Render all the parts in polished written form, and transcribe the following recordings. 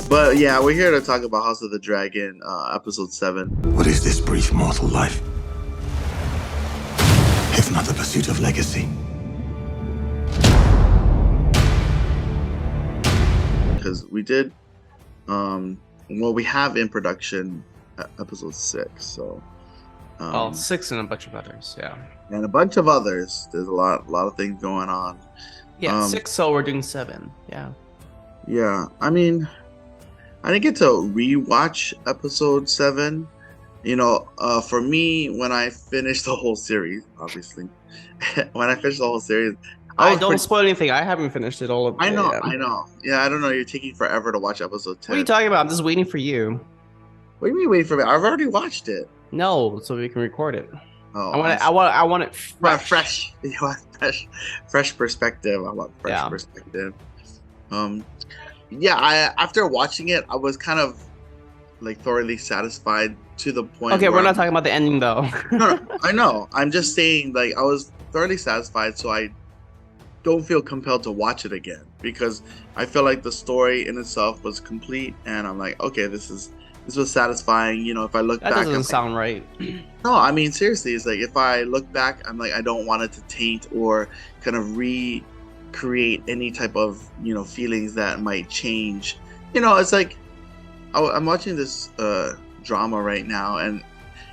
But yeah, we're here to talk about House of the Dragon, episode 7. What is this brief mortal life, if not the pursuit of legacy? Because we did, we have in production episode 6, so. 6 and a bunch of others, yeah. And a bunch of others. There's a lot of things going on. Yeah, 6, so we're doing 7, yeah. Yeah, I mean, I didn't get to rewatch episode 7. You know, for me, when I finished the whole series, obviously, Don't spoil anything. I haven't finished it all. I know. Yeah, I don't know. You're taking forever to watch episode 10. What are you talking about? I'm just waiting for you. What do you mean waiting for me? I've already watched it. No, so we can record it. Oh, I want it fresh. You want fresh perspective. I want fresh perspective. Yeah, after watching it, I was kind of like thoroughly satisfied to the point. Okay, we're not talking about the ending though. No, I know. I'm just saying, like, I was thoroughly satisfied, so I don't feel compelled to watch it again because I feel like the story in itself was complete, and I'm like, okay, this was satisfying. You know, if I look back, that doesn't sound right. No, I mean seriously, it's like if I look back, I'm like, I don't want it to taint or kind of recreate any type of, you know, feelings that might change. You know, it's like I'm watching this drama right now, and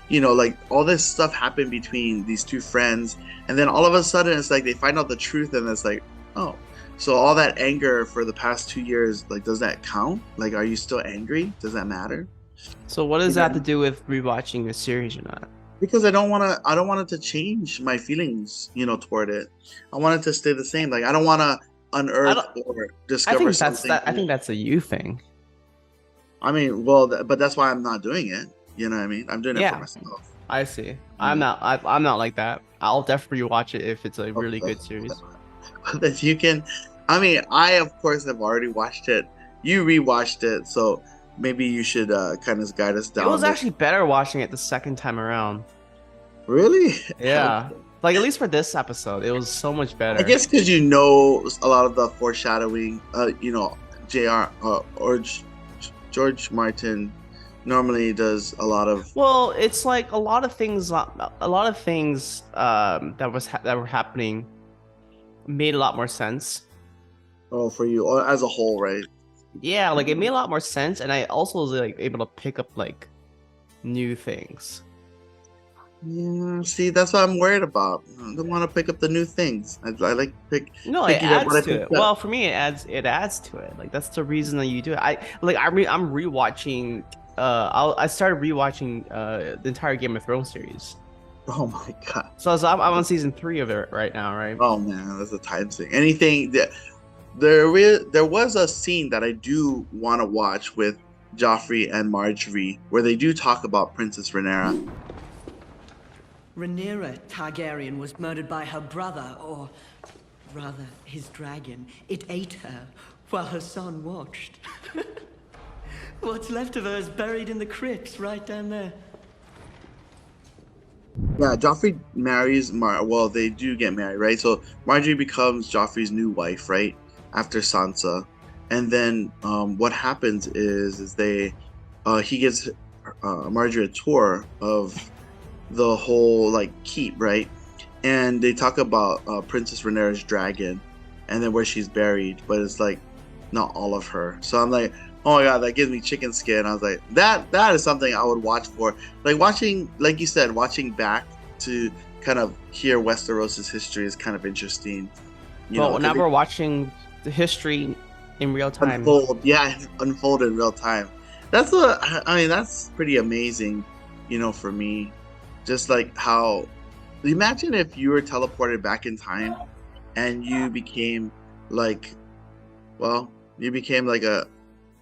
you know, like all this stuff happened between these two friends, and then all of a sudden it's like they find out the truth, and it's like, oh, so all that anger for the past 2 years, like, does that count? Like, are you still angry? Does that matter? So what does that have to do with rewatching the series or not? Because I don't want it to change my feelings, you know, toward it. I want it to stay the same. Like, I don't want to unearth or discover something. I think that's a you thing. I mean, well, but that's why I'm not doing it. You know what I mean? I'm doing it for myself. I see. I'm not like that. I'll definitely watch it if it's a really good series. That you can. I mean, I of course have already watched it. You rewatched it, so maybe you should kind of guide us down. It was actually better watching it the second time around. Really? Yeah. Like, at least for this episode, it was so much better. I guess because you know a lot of the foreshadowing. You know, George Martin normally does a lot of. Well, it's like a lot of things that were happening made a lot more sense. Oh, for you, or as a whole, right? Yeah, like it made a lot more sense, and I also was like able to pick up like new things. Yeah, see, that's what I'm worried about. I don't want to pick up the new things. I like pick. No, it adds to it. Well, for me, it adds to it. Like, that's the reason that you do it. I'm rewatching. I started rewatching the entire Game of Thrones series. Oh my god! So I'm on season 3 of it right now, right? Oh man, that's a time thing. Anything that there was a scene that I do want to watch with Joffrey and Marjorie, where they do talk about Princess Rhaenyra. Rhaenyra Targaryen was murdered by her brother, or rather, his dragon. It ate her while her son watched. What's left of her is buried in the crypts right down there. Yeah, Joffrey marries well, they do get married, right? So Marjorie becomes Joffrey's new wife, right? After Sansa. And then what happens is he gives Marjorie a tour of the whole like keep, right? And they talk about Princess Rhaenyra's dragon and then where she's buried, but it's like not all of her. So I'm like, oh my god, that gives me chicken skin. I was like, that is something I would watch for. Like watching, like you said, watching back to kind of hear Westeros' history is kind of interesting. Well, now we're watching the history in real time. Unfold in real time. That's pretty amazing, you know, for me. Just like how, imagine if you were teleported back in time and you became like a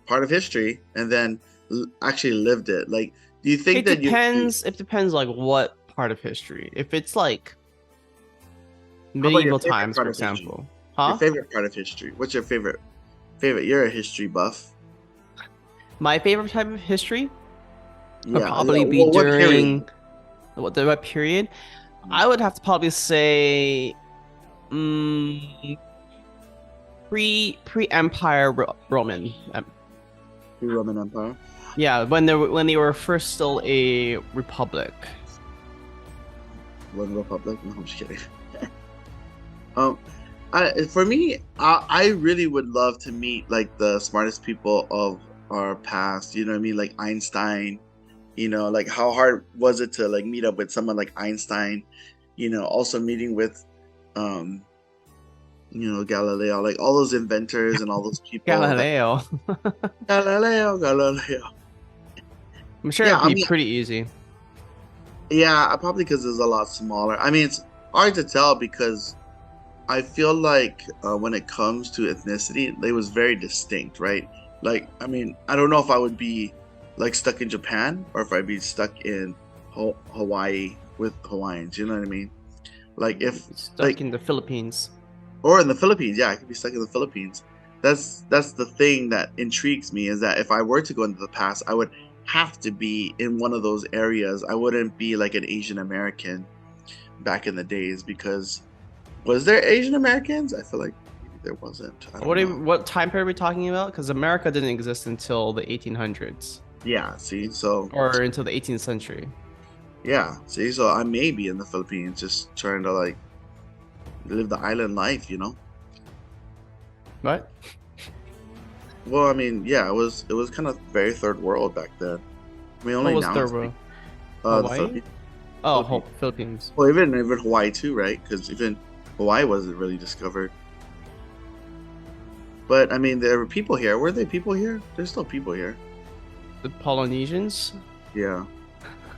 part of history and then actually lived it. Like, do you think it depends like what part of history? If it's like medieval times, for example. Your favorite part of history. What's your favorite? You're a history buff. My favorite type of history would Yeah. probably be during what period? I would have to probably say pre-Empire Roman. The Roman Empire. Yeah, when they were first still a republic. One Republic. No, I'm just kidding. For me, I really would love to meet like the smartest people of our past. You know what I mean? Like Einstein. You know, like how hard was it to like meet up with someone like Einstein? You know, also meeting with, Galileo, like all those inventors and all those people. Galileo. Galileo. I'm sure Yeah, it'd be pretty easy. Yeah, probably because it's a lot smaller. I mean, it's hard to tell because I feel like when it comes to ethnicity, it was very distinct, right? Like, I mean, I don't know if I would be like stuck in Japan or if I'd be stuck in Hawaii with Hawaiians. You know what I mean? Like if stuck in the Philippines or in the Philippines, yeah, I could be stuck in the Philippines. That's the thing that intrigues me is that if I were to go into the past, I would have to be in one of those areas. I wouldn't be like an Asian American back in the days because was there Asian Americans? I feel like maybe there wasn't. What time period are we talking about? Because America didn't exist until the 1800s. Yeah, see, so or until the 18th century. Yeah, see, so I may be in the Philippines just trying to like live the island life, you know? What? Well, I mean, yeah, it was kind of very third world back then. I mean, only what was now third world? Hawaii? Philippines. Well, even Hawaii too, right? Because even Hawaii wasn't really discovered. But I mean, there were people here. Were there people here? There's still people here. The Polynesians? Yeah,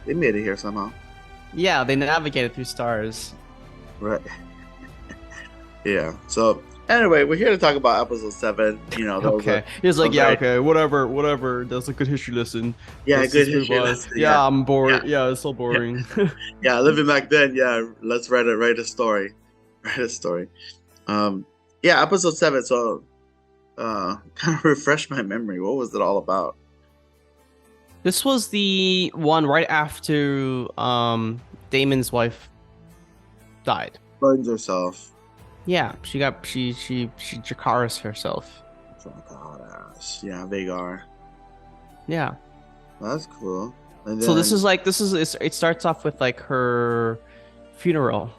they made it here somehow. Yeah, they navigated through stars. Right. Yeah. So anyway, we're here to talk about episode 7. You know. Okay. He's like, yeah, okay, whatever. That's a good history lesson. Yeah, good history lesson. Yeah, I'm bored. Yeah, it's so boring. Yeah, living back then. Yeah, let's write a story. Yeah, episode 7. So, kind of refresh my memory. What was it all about? This was the one right after Damon's wife died. Burns herself. Yeah, she Jakaris herself. Yeah, Vagar. Yeah. That's cool. And so it starts off with like her funeral.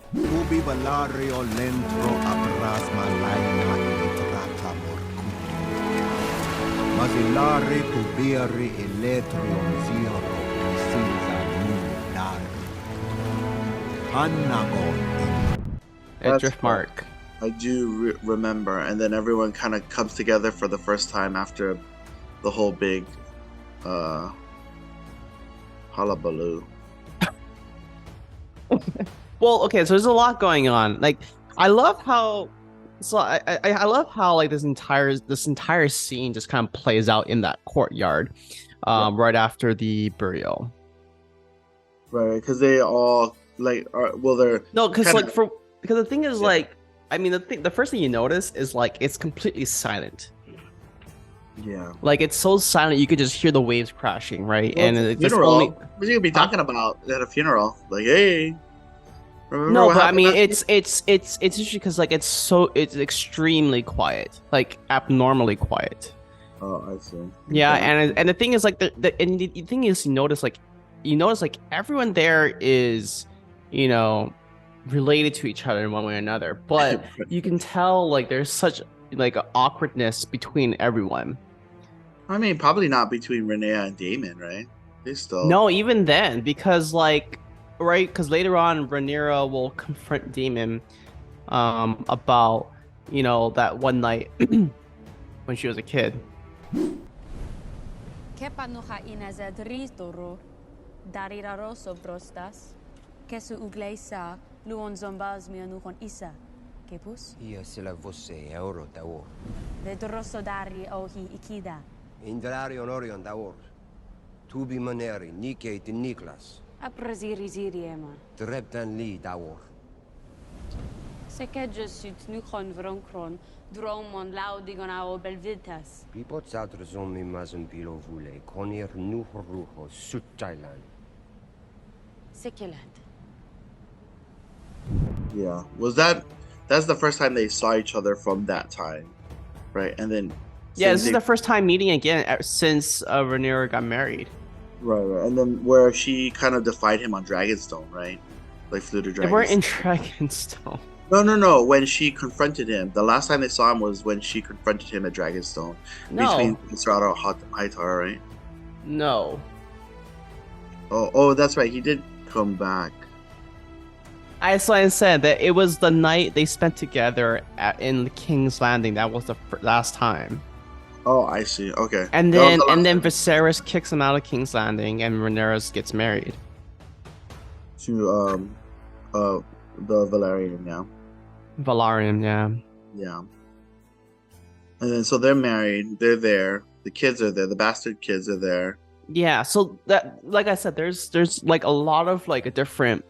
At Driftmark. I do remember, and then everyone kind of comes together for the first time after the whole big hullabaloo. Well, okay, so there's a lot going on. Like, I love how love how like this entire scene just kind of plays out in that courtyard, right after the burial. Right, because they all like they're because the thing is like. I mean, the first thing you notice is like it's completely silent. Yeah. Like it's so silent you could just hear the waves crashing, right? Well, and it's funeral. What are you gonna be talking about at a funeral? Like, hey. No, but I mean, it's interesting because like it's extremely quiet, like abnormally quiet. Oh, I see. Yeah, and the thing is like the thing is you notice like everyone there is, you know, related to each other in one way or another, but you can tell like there's such like awkwardness between everyone. I mean, probably not between Renea and Damon, right? They still no, even then, because like because later on Rhaenyra will confront Damon about, you know, that one night when she was a kid. Luon zombaz mi anuhon isa. Kepus? Ia sila voce euro tawor. De drosso dari ohi ikida. Indrari onorion tawor. Tubi maneri Nike te Niklas. Apraziri ziriema. Treptan li tawor. Sekedje sut nuchon vronkron. Dromon laudigon ao belvitas. Pipot satr zombie mazem pilo vule. Konir nuhruho sut Thailand. Sekelat. Yeah, that's the first time they saw each other from that time. right? And then Yeah, same this is thing, the first time meeting again since Rhaenyra got married. right, and then where she kind of defied him on Dragonstone, right? Like flew to They weren't Dragonstone. in Dragonstone. No. When she confronted him, the last time they saw him was when she confronted him at Dragonstone between No, Mr. Hightower, right? no. Oh, that's right. He did come back. I said that it was the night they spent together in the King's Landing. That was the last time. Oh, I see. Okay. And That was then the last time Viserys kicks him out of King's Landing, and Rhaenyra gets married. to the Valerian, yeah. Valarian, yeah. Yeah. And then so they're married, they're there, the kids are there, the bastard kids are there. Yeah, so that, like I said, there's like a lot of like a different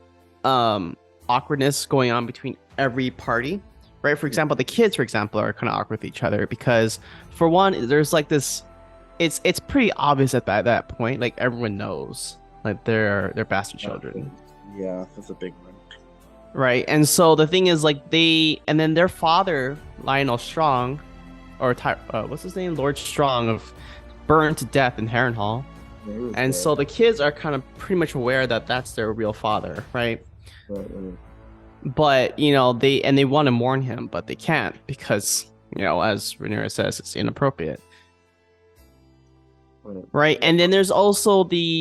awkwardness going on between every party, right? For example, the kids, for example, are kind of awkward with each other because, for one, there's like this. It's pretty obvious at that point. Like everyone knows, like they're bastard children, Yeah, that's a big one. right? And so the thing is, like and then their father, Lionel Strong, or what's his name, Lord Strong, burned to death in Harrenhal. And so the kids are kind of pretty much aware that that's their real father, right? Right. But they want to mourn him, but they can't because as Rhaenyra says, it's inappropriate, right? And then there's also there's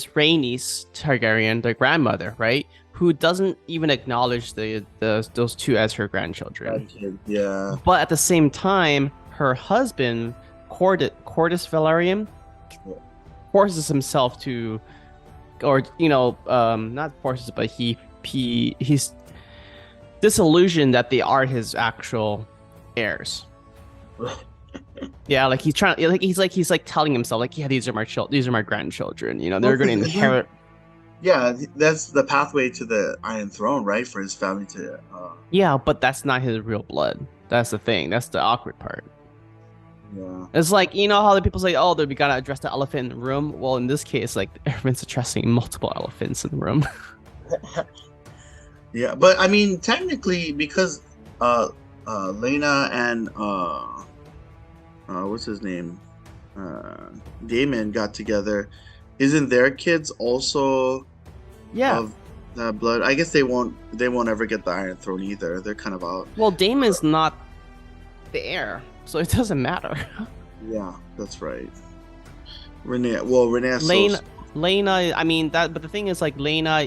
Rhaenys Targaryen, the grandmother, right, who doesn't even acknowledge those two as her grandchildren. Yeah. But at the same time, her husband Cordis Velaryon forces himself to, or not forces, but he's disillusioned that they are his actual heirs. Yeah, like he's trying, he's like telling himself, like, yeah, these are my grandchildren. They're going to inherit. Yeah, that's the pathway to the Iron Throne, right? For his family to. Yeah, but that's not his real blood. That's the thing. That's the awkward part. Yeah. It's like, how the people say, oh, we gotta address the elephant in the room. Well, in this case, like everyone's addressing multiple elephants in the room. Yeah, but I mean, technically, because Lena and what's his name, Damon got together, isn't their kids also of that blood? I guess they won't ever get the Iron Throne either. They're kind of out. Well, Damon's not the heir, so it doesn't matter. Yeah, that's right. Renee. Lena, I mean that, but the thing is, like, Lena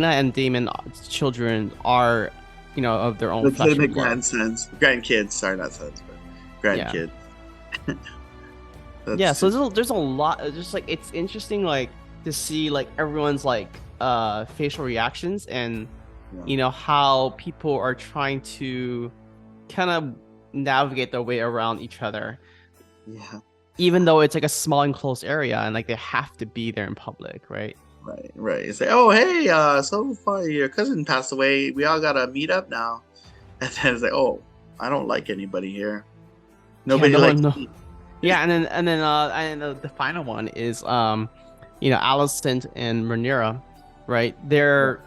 and Damon's children are, of their own flesh and blood. Grandkids. Sorry, not sons, but grandkids. Yeah, so there's a lot. Just like, it's interesting, like, to see like everyone's like facial reactions and how people are trying to kind of navigate their way around each other. Yeah. Even though it's like a small enclosed area and like they have to be there in public, right? Right. You say, oh, hey, so far your cousin passed away. We all gotta meet up now. And then it's like, oh, I don't like anybody here. Nobody likes me. Yeah, and then the final one is Alicent and Rhaenyra, right? They're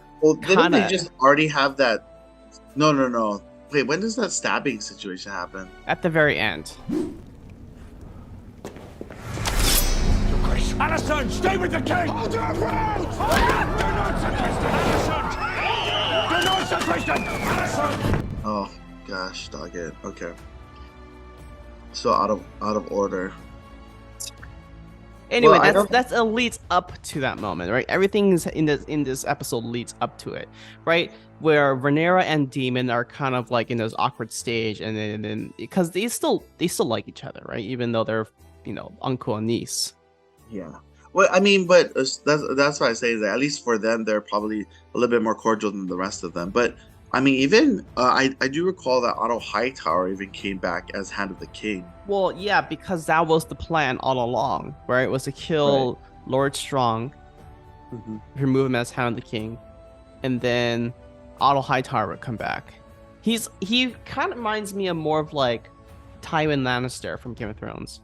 didn't they just already have that? No. Wait, when does that stabbing situation happen? At the very end. Alicent, stay with the king! Hold your ground! Do not sequester Alicent! Do not sequester Alicent! Oh gosh, dog it. Okay. So out of order. Anyway, that's leads up to that moment, right? Everything in this episode leads up to it, right? Where Rhaenyra and Daemon are kind of like in this awkward stage, and then because they still like each other, right? Even though they're uncle and niece. Yeah. Well, I mean, but that's why I say that at least for them, they're probably a little bit more cordial than the rest of them. But I mean, even I do recall that Otto Hightower even came back as Hand of the King. Well, yeah, because that was the plan all along, right? It was to kill Lord Strong, remove him as Hand of the King, and then Otto Hightower would come back. He kind of reminds me of more of like Tywin Lannister from Game of Thrones.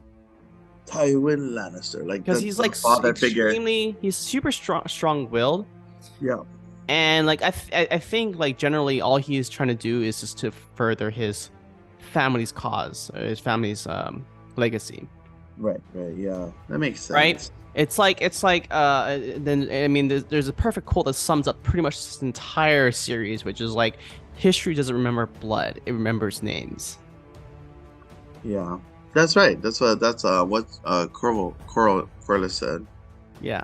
Tywin Lannister, like, because he's like father figure. He's super strong-willed. Yeah. And like I think like generally all he is trying to do is just to further his family's cause, or his family's legacy. Right, yeah, that makes sense. Right? It's like then I mean there's a perfect quote that sums up pretty much this entire series, which is like history doesn't remember blood, it remembers names. Yeah, that's right. That's what Corliss said. Yeah.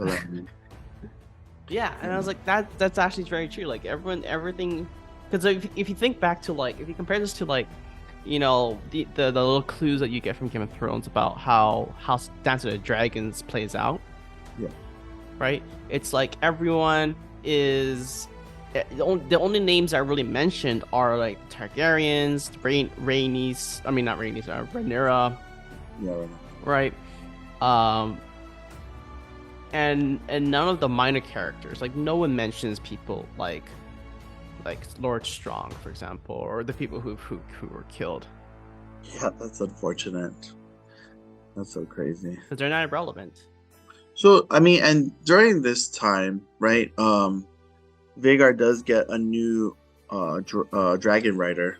Yeah, and I was like, that's actually very true. Like everything, because if you think back to like, if you compare this to like, you know, the little clues that you get from Game of Thrones about how Dance of the Dragons plays out. Yeah. Right. It's like everyone is the only names that are really mentioned are like Targaryens, Rhaenys. I mean, not Rhaenys. Rhaenyra. Yeah. Right. Right. And none of the minor characters, like no one mentions people like Lord Strong, for example, or the people who were killed. Yeah, that's unfortunate. That's so crazy. Because they're not relevant. So I mean, and during this time, right? Vhagar does get a new dragon rider.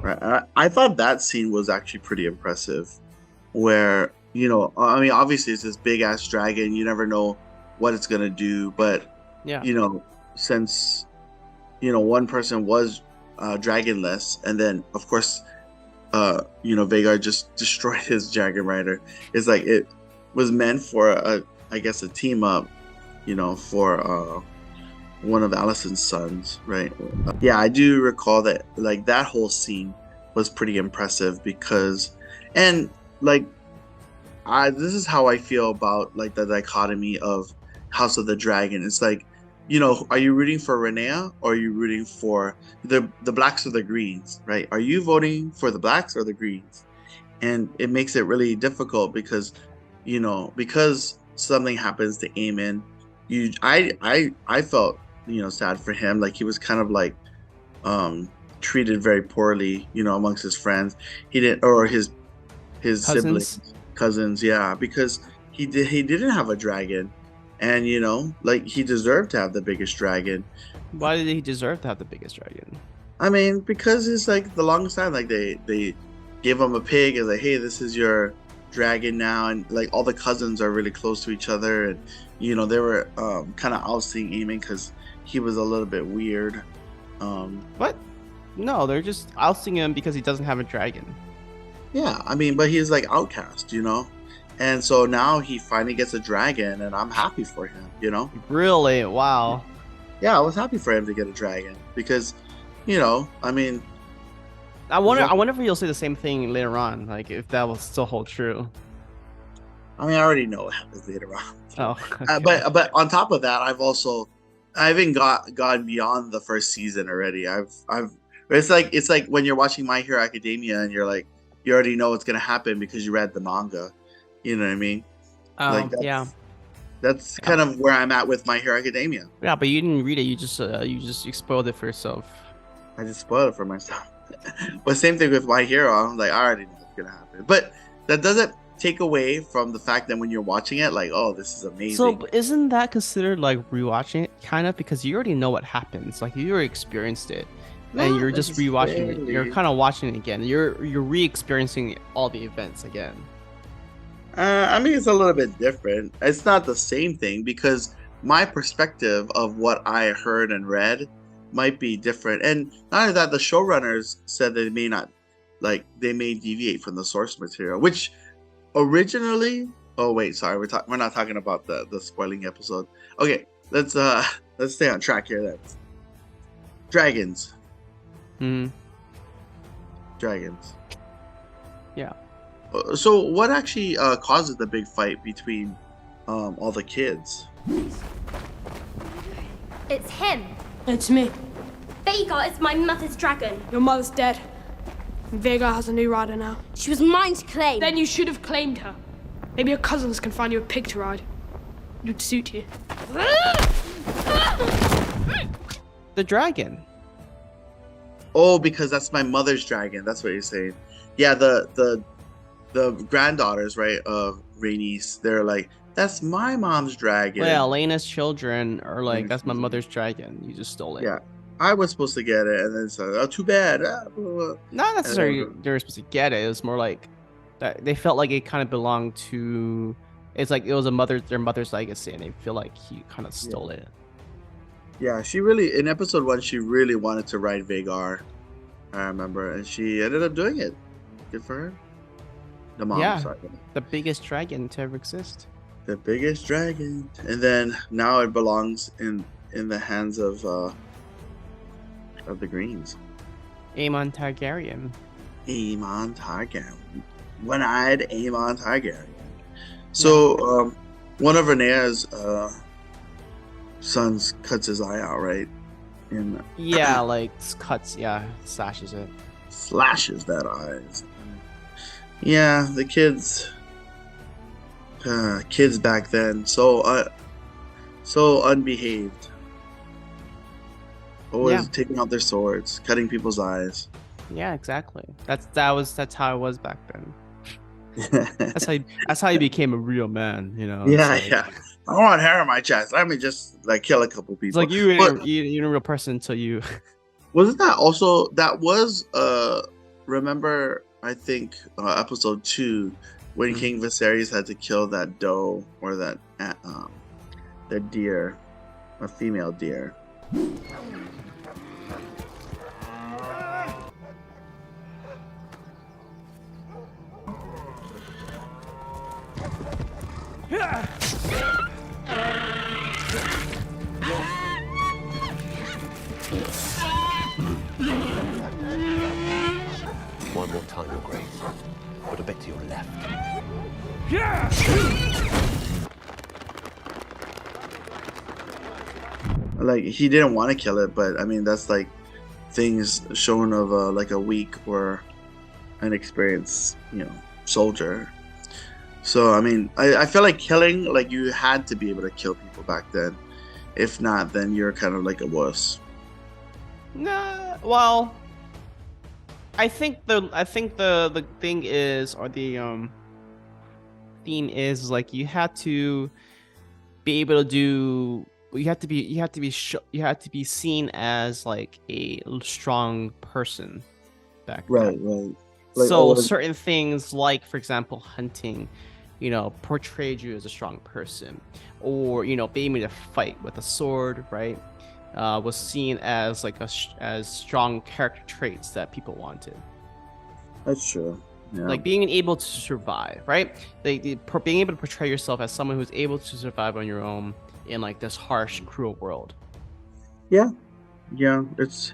Right. I thought that scene was actually pretty impressive, where, you know, I mean, obviously it's this big ass dragon. You never know what it's gonna do, but Yeah. you know, since, you know, one person was dragonless, and then of course, you know, Vhagar just destroyed his dragon rider. It's like it was meant for I guess a team up, you know, for one of Alicent's sons, right? Yeah, I do recall that, like, that whole scene was pretty impressive because, and like, this is how I feel about like the dichotomy of House of the Dragon. It's like, you know, are you rooting for Rhaenyra or are you rooting for the blacks or the greens, right? Are you voting for the blacks or the greens? And it makes it really difficult because, you know, because something happens to Aemon, I felt, you know, sad for him. Like he was kind of like treated very poorly, you know, amongst his friends. He didn't, or his cousins, yeah, because he didn't have a dragon, and you know, like he deserved to have the biggest dragon. Why did he deserve to have the biggest dragon? I mean, because it's like the longest time, like they gave him a pig and like, hey, this is your dragon now, and like all the cousins are really close to each other, and you know, they were kind of ousting Aemon because he was a little bit weird. What? No, they're just ousting him because he doesn't have a dragon. Yeah, I mean, but he's like outcast, you know, and so now he finally gets a dragon, and I'm happy for him, you know. Really? Wow. Yeah, I was happy for him to get a dragon because, you know, I mean, I wonder if he'll say the same thing later on, like if that will still hold true. I mean, I already know what happens later on. Oh, okay. But on top of that, I haven't gone beyond the first season already. It's like when you're watching My Hero Academia and you're like, you already know what's gonna happen because you read the manga. You know what I mean? Yeah. That's kind of where I'm at with My Hero Academia. Yeah, but you didn't read it. You just spoiled it for yourself. I just spoiled it for myself. But same thing with My Hero. I'm like, I already know what's gonna happen. But that doesn't take away from the fact that when you're watching it, like, oh, this is amazing. So isn't that considered like rewatching it, kind of, because you already know what happens, like you already experienced it, and you're just rewatching it. You're kind of watching it again. You're re-experiencing all the events again. I mean, it's a little bit different. It's not the same thing because my perspective of what I heard and read might be different. And not only that, the showrunners said that they may deviate from the source material, which originally, oh wait, sorry, we're not talking about the spoiling episode. Okay, let's stay on track here then. Dragons. Dragons. Yeah. So what actually causes the big fight between all the kids? It's him. It's me. Vhagar is my mother's dragon. Your mother's dead. Vhagar has a new rider now. She was mine to claim. Then you should have claimed her. Maybe your cousins can find you a pig to ride. Would suit you. The dragon. Oh, because that's my mother's dragon. That's what you're saying. Yeah, the granddaughters, right, of Rhaenys, they're like, that's my mom's dragon. Well, Elena's children are like, Elena's that's my children. mother's dragon. You just stole it. Yeah, I was supposed to get it, and then it's like, oh, too bad. Blah, blah. Not necessarily And then- they were supposed to get it. It was more like that they felt like it kind of belonged to. It's like it was their mother's legacy, and they feel like he kind of stole it. Yeah, she really, in episode 1, she really wanted to ride Vhagar, I remember, and she ended up doing it. Good for her. The mom, Yeah. sorry. The biggest dragon to ever exist. The biggest dragon. And then now it belongs in the hands of the Greens. Aemon Targaryen. Aemon Targaryen. One-eyed Aemon Targaryen. So, one of Rhaenyra's sons cuts his eye out, right? And Yeah, like cuts. Yeah, slashes it. slashes that eyes. Yeah, the kids back then, so unbehaved. Always taking out their swords, cutting people's eyes. Yeah, exactly. That's how it was back then. That's how you became a real man. You know. Yeah, It's like, yeah. I want hair on my chest. Let me just like kill a couple people. It's like you But you're a real person until you. wasn't that also that was remember I think episode 2 when King Viserys had to kill that doe or that deer, a female deer. One more time, Your Grace. Put a bit to your left. Like he didn't want to kill it, but I mean that's like things shown of like a weak or an experienced, soldier. So I mean, I feel like killing, like you had to be able to kill people back then. If not, then you're kind of like a wuss. Nah, well, I think the thing is, or the theme is like you had to be able to do. You have to be seen as like a strong person back then. Right. Like, So certain things, like for example, hunting, portrayed you as a strong person, or being able to fight with a sword, right? Was seen as like as strong character traits that people wanted. That's true. Yeah. Like being able to survive, right? Being able to portray yourself as someone who's able to survive on your own in like this harsh, cruel world. Yeah, it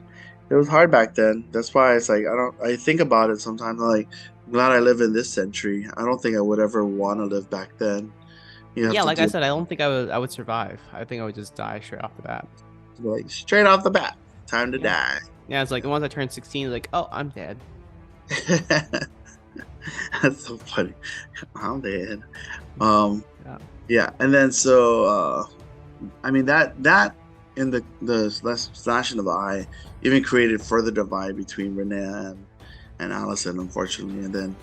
was hard back then. That's why it's like I think about it sometimes. I'm like, I'm glad I live in this century. I don't think I would ever want to live back then. Yeah, like I said, I don't think I would survive. I think I would just die straight off the bat. like straight off the bat, time to die. Yeah, it's like once I turned 16, it's like, oh, I'm dead. That's so funny. I'm dead. Yeah. And then so I mean that in the slashing of the eye even created further divide between Rhaenyra and Alicent, unfortunately. And then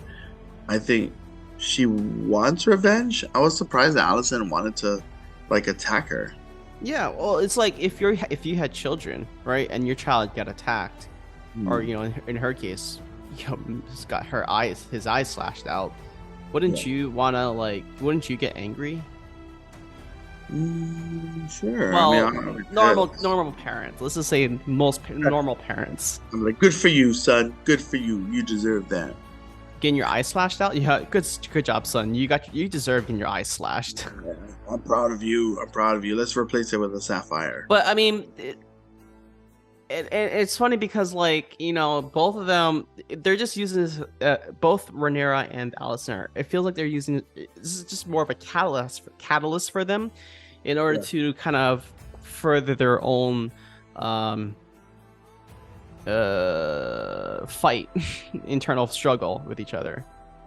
I think she wants revenge. I was surprised that Alicent wanted to like attack her. Yeah, well, it's like if you had children, right, and your child got attacked, or in her case, just got his eyes slashed out. Wouldn't you wanna wouldn't you get angry? Sure. Well, I mean, normal parents. Let's just say normal parents. I'm like, good for you, son. Good for you. You deserve that. Getting your eyes slashed out? Yeah, good job, son. You deserve getting your eyes slashed. Yeah, I'm proud of you. Let's replace it with a sapphire. But I mean, it's funny because both of them, they're just using this, both Rhaenyra and Alicent. It feels like they're using this is just more of a catalyst for them in order to kind of further their own fight, internal struggle with each other.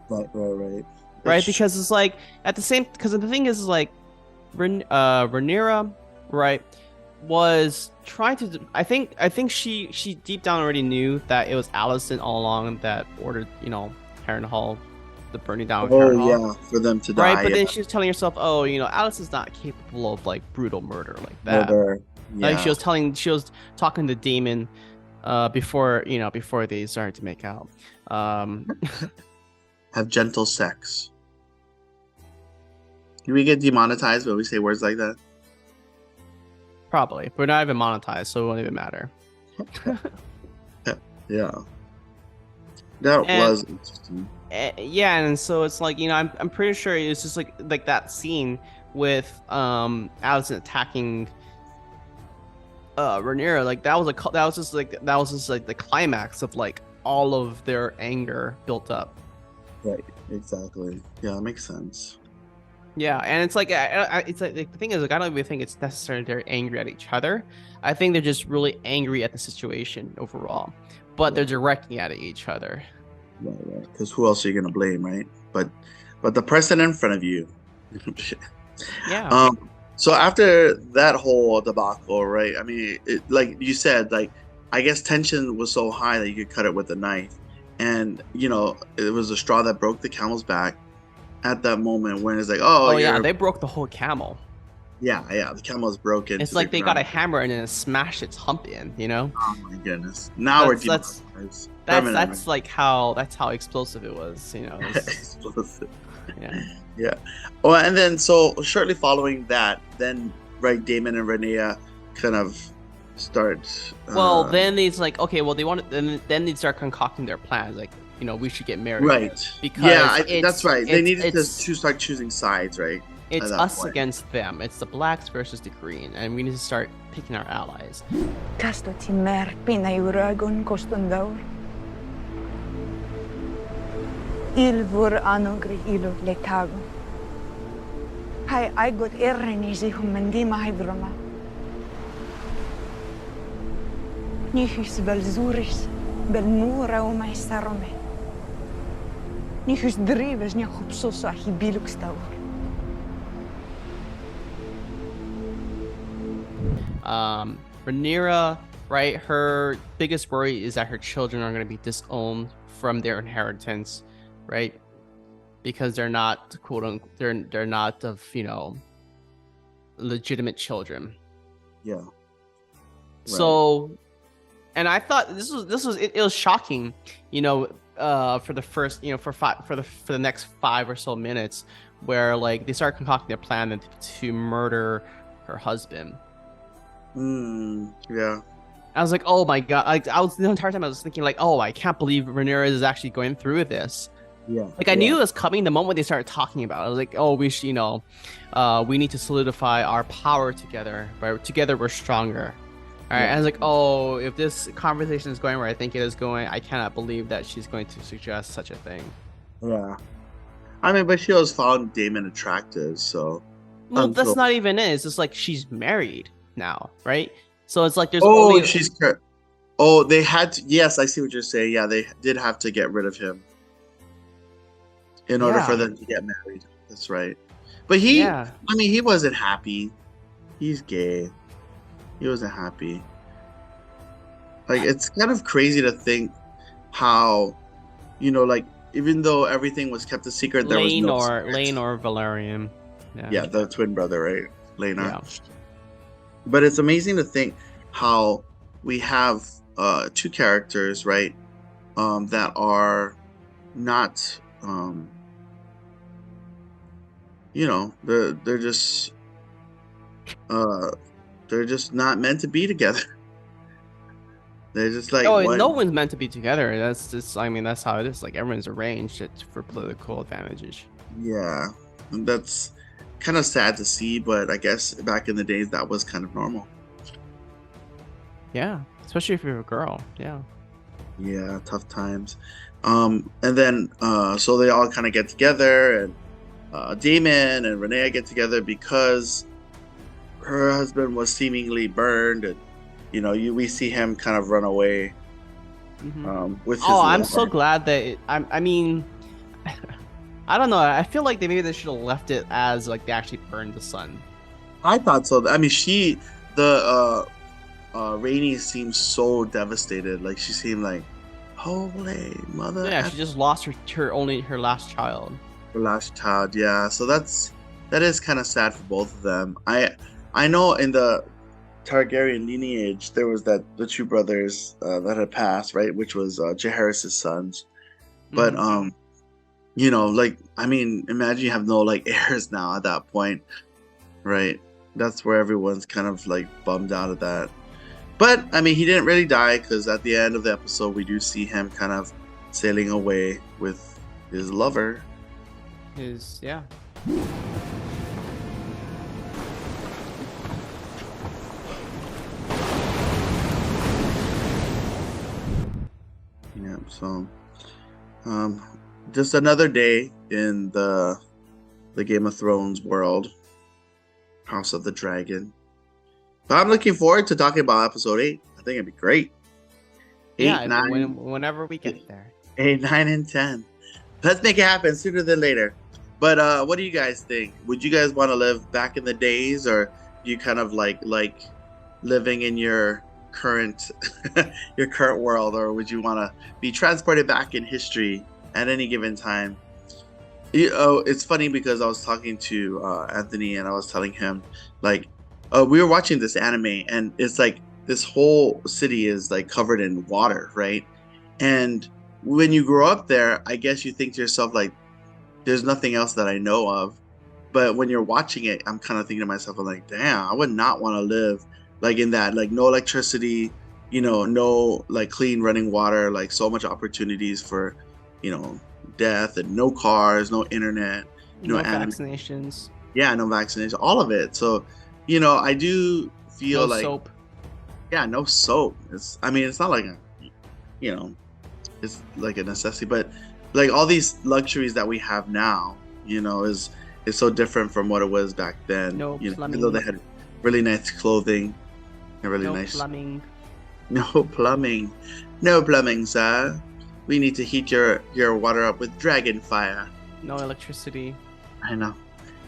Right. Right, because it's like because the thing is like Rhaenyra, right, was trying to. I think she deep down already knew that it was Alicent all along that ordered, Harrenhal, the burning down of Oh Harrenhal. yeah, for them to Right, die. but Yeah. then she was telling herself, "Oh, Alice not capable of like brutal murder like that." Murder. Like Yeah. she was talking to Damon, before they started to make out. Have gentle sex. Do we get demonetized when we say words like that? Probably, but we're not even monetized, so it won't even matter. Yeah. That And- was interesting. Yeah, and so it's like I'm pretty sure it's just like that scene with Alicent attacking Rhaenyra, like that was just like the climax of like all of their anger built up. Right. Exactly. Yeah, that makes sense. Yeah, and it's like it's like the thing is, like, I don't even think it's necessarily they're angry at each other. I think they're just really angry at the situation overall, but they're directing at each other. Right. Because who else are you gonna blame, right? But the person in front of you. Yeah. So after that whole debacle, right? I mean, like you said, like I guess tension was so high that you could cut it with a knife, and it was the straw that broke the camel's back. At that moment when it's like, Oh yeah, they broke the whole camel. yeah, the camel is broken. It's to like the they got a ground. hammer and then smashed its hump in. Oh my goodness! Now we're That's demonetized. like how explosive it was. It was- Explosive. yeah. Yeah. Well, and then so shortly following that, then right, Damon and Rhaenyra kind of start. Well, then it's like, okay, well they want to, then they start concocting their plans. Like, we should get married. Right. Because that's right. They needed to it's start choosing sides, right? it's at that us point. against them. It's the blacks versus the green, and we need to start picking our allies. Kasto ti mer pinayuragon kostondor. Ilvur anogri ilo letago. Hai aigot errenisi humendima hydroma. Nihus belzuris, belmura umaistarome. Nihus drives nia hupsosa hibilukstaur. Rhaenyra, right? Her biggest worry is that her children are going to be disowned from their inheritance, right? Because they're not quote unquote, they're not of legitimate children. Yeah. So, and I thought this was it was shocking, for the first for the next 5 or so minutes, where like they start concocting their plan to murder her husband. Yeah. I was like, oh my god! Like I was the entire time I was thinking like, oh, I can't believe Rhaenyra is actually going through this. Yeah. Like I knew it was coming the moment they started talking about it. I was like, oh, we should, we need to solidify our power together. Right, together we're stronger. All right. And I was like, oh, if this conversation is going where I think it is going, I cannot believe that she's going to suggest such a thing. Yeah. I mean, but she always found Damon attractive, so. Well, Until- that's not even it. It's just like she's married now, right? So it's like there's Oh, only she's. Oh, they had to. Yes, I see what you're saying. Yeah, they did have to get rid of him in order for Yeah. them to get married. That's right. But he, Yeah. I mean, he wasn't happy. He's gay. He wasn't happy. Like, it's kind of crazy to think how, like, even though everything was kept a secret, there was no secret. Lane or Valerian. Yeah, the twin brother, right? Lena. Yeah. But it's amazing to think how we have two characters, right, that are not, they're just not meant to be together. They're just like, Oh, what? no one's meant to be together. That's just, I mean, that's how it is. Like everyone's arranged it for political advantages. Yeah, and that's kind of sad to see, but I guess back in the days that was kind of normal. Yeah, especially if you're a girl. Yeah. Yeah, tough times. And then so they all kind of get together, and Damon and Renee get together because her husband was seemingly burned, and we see him kind of run away with his Oh, I'm lover. so glad that I mean, I don't know. I feel like maybe they should have left it as like they actually burned the son. I thought so. I mean, Rainey seemed so devastated. Like she seemed like, holy mother. Yeah, she just lost her last child. Her last child. Yeah, so that is kind of sad for both of them. I know in the Targaryen lineage there was the two brothers that had passed, right, which was Jaehaerys' sons. But like, I mean, imagine you have no like heirs now at that point, right? That's where everyone's kind of like bummed out at that. But I mean, he didn't really die, because at the end of the episode we do see him kind of sailing away with his lover. Yeah. Yeah, so just another day in the Game of Thrones world, House of the Dragon. But I'm looking forward to talking about episode 8. I think it'd be great. 8, 9, whenever we get there. 8, 9, and 10. Let's make it happen sooner than later. But what do you guys think? Would you guys want to live back in the days, or do you kind of like living in your current world, or would you want to be transported back in history at any given time? It's funny because I was talking to Anthony, and I was telling him, like, we were watching this anime, and it's like this whole city is like covered in water, right? And when you grow up there, I guess you think to yourself, like, there's nothing else that I know of. But when you're watching it, I'm kind of thinking to myself, I'm like, damn, I would not want to live like in that, like no electricity, no like clean running water, like so much opportunities for, death, and no cars, no internet, no vaccinations. Yeah, no vaccinations, all of it. So, I do feel no like soap. Yeah, no soap. It's not like it's like a necessity, but like all these luxuries that we have now, is so different from what it was back then. No plumbing. Even though they had really nice clothing and really nice plumbing. No plumbing. No plumbing, sir. We need to heat your water up with dragon fire. No electricity. I know.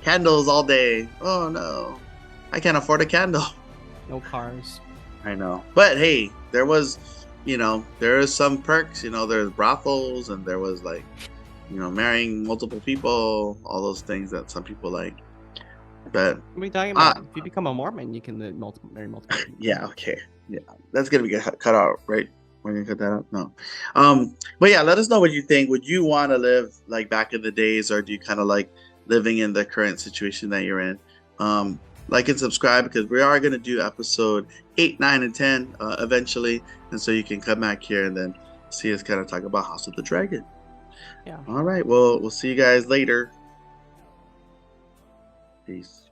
Candles all day. Oh no. I can't afford a candle. No cars. I know. But hey, there was there is some perks, there's brothels, and there was like, marrying multiple people, all those things that some people like. But what are you talking about? If you become a Mormon, you can marry multiple people. Yeah, okay. Yeah. That's gonna be cut out, right? We're gonna cut that out? No. But yeah, let us know what you think. Would you want to live like back in the days, or do you kind of like living in the current situation that you're in? Like and subscribe, because we are going to do episode 8, 9, and 10 eventually. And so you can come back here and then see us kind of talk about House of the Dragon. Yeah. All right. Well, we'll see you guys later. Peace.